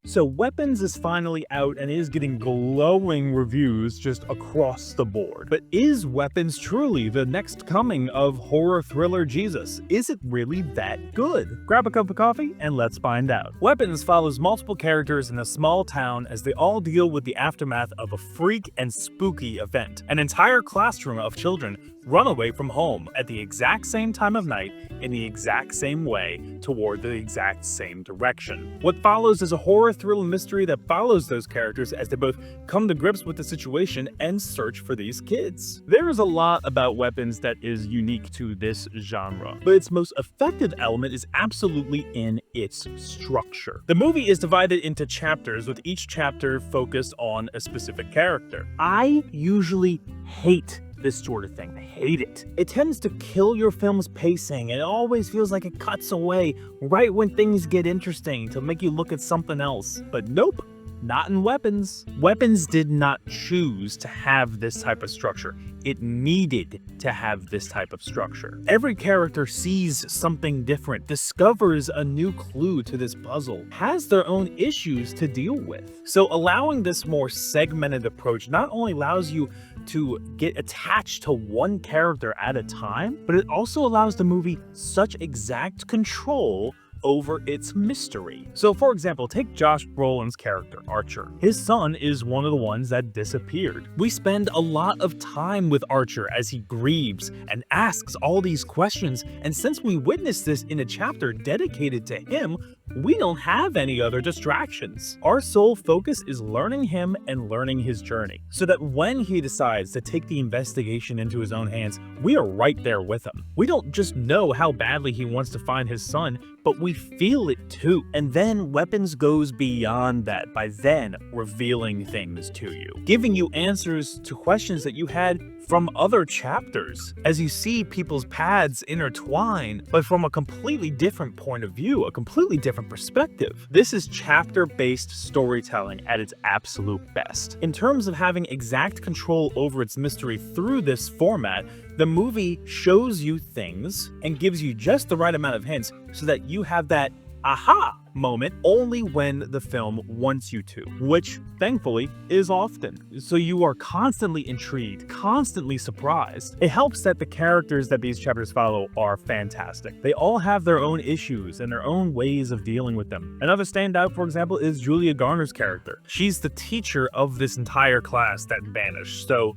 So Weapons is finally out and is getting glowing reviews just across the board. But is Weapons truly the next coming of horror thriller Jesus? Is it really that good? Grab a cup of coffee and let's find out. Weapons follows multiple characters in a small town as they all deal with the aftermath of a freak and spooky event. An entire classroom of children run away from home at the exact same time of night in the exact same way toward the exact same direction. What follows is a horror thriller mystery that follows those characters as they both come to grips with the situation and search for these kids. There is a lot about Weapons that is unique to this genre, but its most effective element is absolutely in its structure. The movie is divided into chapters, with each chapter focused on a specific character. I usually hate this sort of thing. I hate it. It tends to kill your film's pacing, and it always feels like it cuts away right when things get interesting to make you look at something else. But nope, not in Weapons. Weapons did not choose to have this type of structure. It needed to have this type of structure. Every character sees something different, discovers a new clue to this puzzle, has their own issues to deal with. So allowing this more segmented approach not only allows you to get attached to one character at a time, but it also allows the movie such exact control over its mystery. So for example, take Josh Brolin's character, Archer. His son is one of the ones that disappeared. We spend a lot of time with Archer as he grieves and asks all these questions, and since we witnessed this in a chapter dedicated to him, we don't have any other distractions. Our sole focus is learning him and learning his journey, so that when he decides to take the investigation into his own hands, we are right there with him. We don't just know how badly he wants to find his son, but we feel it too. And then Weapons goes beyond that by then revealing things to you, giving you answers to questions that you had from other chapters, as you see people's paths intertwine, but from a completely different point of view, a completely different perspective. This is chapter-based storytelling at its absolute best. In terms of having exact control over its mystery through this format, the movie shows you things and gives you just the right amount of hints so that you have that aha moment only when the film wants you to, which thankfully is often. So you are constantly intrigued, constantly surprised. It helps that the characters that these chapters follow are fantastic. They all have their own issues and their own ways of dealing with them. Another standout, for example, is Julia Garner's character. She's the teacher of this entire class that vanished, so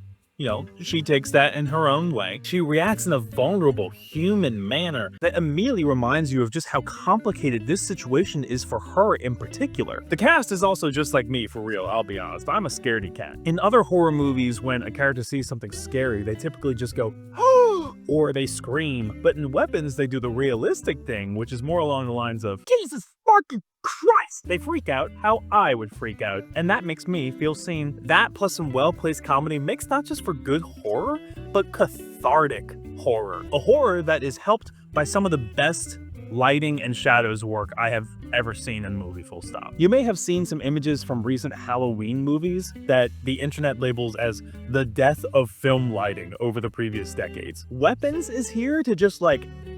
she takes that in her own way. She reacts in a vulnerable, human manner that immediately reminds you of just how complicated this situation is for her in particular. The cast is also just like me, for real, I'll be honest. I'm a scaredy cat. In other horror movies, when a character sees something scary, they typically just go, oh, or they scream. But in Weapons, they do the realistic thing, which is more along the lines of, Jesus fucking Christ! They freak out how I would freak out, and that makes me feel seen. That plus some well-placed comedy makes not just for good horror, but cathartic horror. A horror that is helped by some of the best lighting and shadows work I have ever seen in a movie, full stop. You may have seen some images from recent Halloween movies that the internet labels as the death of film lighting over the previous decades. Weapons is here to just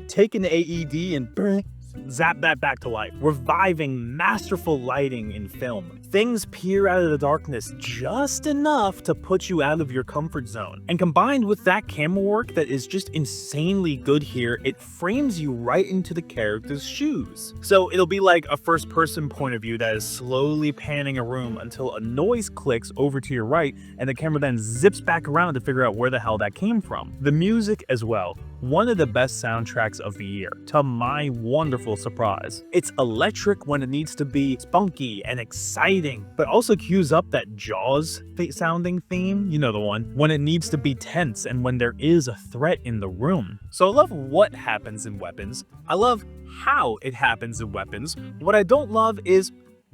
take an AED and zap that back to life, reviving masterful lighting in film. Things peer out of the darkness just enough to put you out of your comfort zone. And combined with that camera work that is just insanely good here, it frames you right into the character's shoes. So it'll be like a first-person point of view that is slowly panning a room until a noise clicks over to your right, and the camera then zips back around to figure out where the hell that came from. The music as well. One of the best soundtracks of the year, to my wonderful surprise. It's electric when it needs to be spunky and exciting, but also cues up that Jaws sounding theme, you know the one, when it needs to be tense and when there is a threat in the room. So I love what happens in Weapons. I love how it happens in Weapons. What I don't love is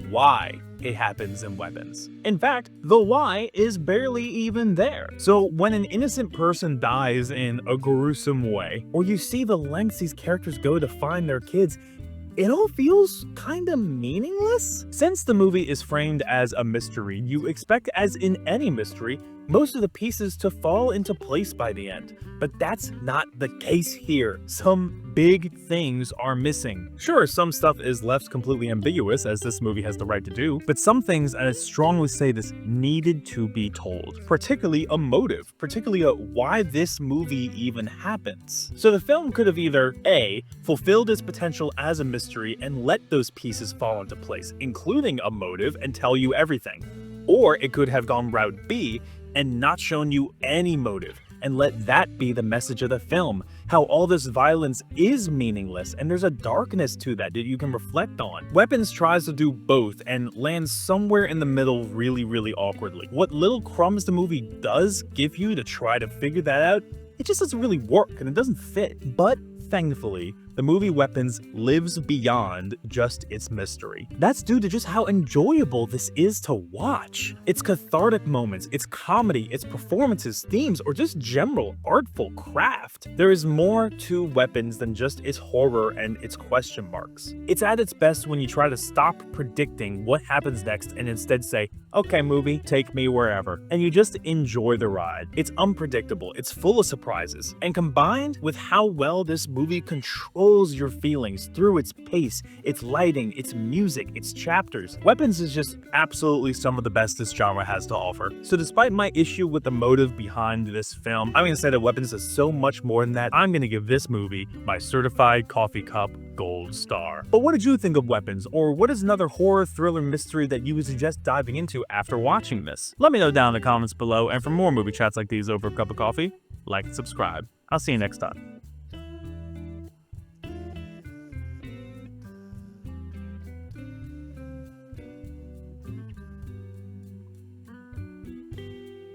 why it happens in Weapons. In fact, the why is barely even there. So when an innocent person dies in a gruesome way, or you see the lengths these characters go to find their kids, it all feels kinda meaningless. Since the movie is framed as a mystery, you expect, as in any mystery, most of the pieces to fall into place by the end. But that's not the case here. Some big things are missing. Sure, some stuff is left completely ambiguous, as this movie has the right to do, but some things, and I strongly say this, needed to be told. Particularly a motive, particularly a why this movie even happens. So the film could have either A, fulfilled its potential as a mystery and let those pieces fall into place, including a motive, and tell you everything. Or it could have gone route B and not shown you any motive, and let that be the message of the film. How all this violence is meaningless, and there's a darkness to that you can reflect on. Weapons tries to do both and lands somewhere in the middle really awkwardly. What little crumbs the movie does give you to try to figure that out, it just doesn't really work and it doesn't fit. But thankfully, the movie Weapons lives beyond just its mystery. That's due to just how enjoyable this is to watch. Its cathartic moments, its comedy, its performances, themes, or just general artful craft. There is more to Weapons than just its horror and its question marks. It's at its best when you try to stop predicting what happens next and instead say, okay movie, take me wherever. And you just enjoy the ride. It's unpredictable, it's full of surprises, and combined with how well this movie controls your feelings through its pace, its lighting, its music, its chapters. Weapons is just absolutely some of the best this genre has to offer. So despite my issue with the motive behind this film, I'm gonna say that Weapons is so much more than that. I'm gonna give this movie my certified coffee cup gold star. But what did you think of Weapons? Or what is another horror thriller mystery that you would suggest diving into after watching this? Let me know down in the comments below, and for more movie chats like these over a cup of coffee, like and subscribe. I'll see you next time.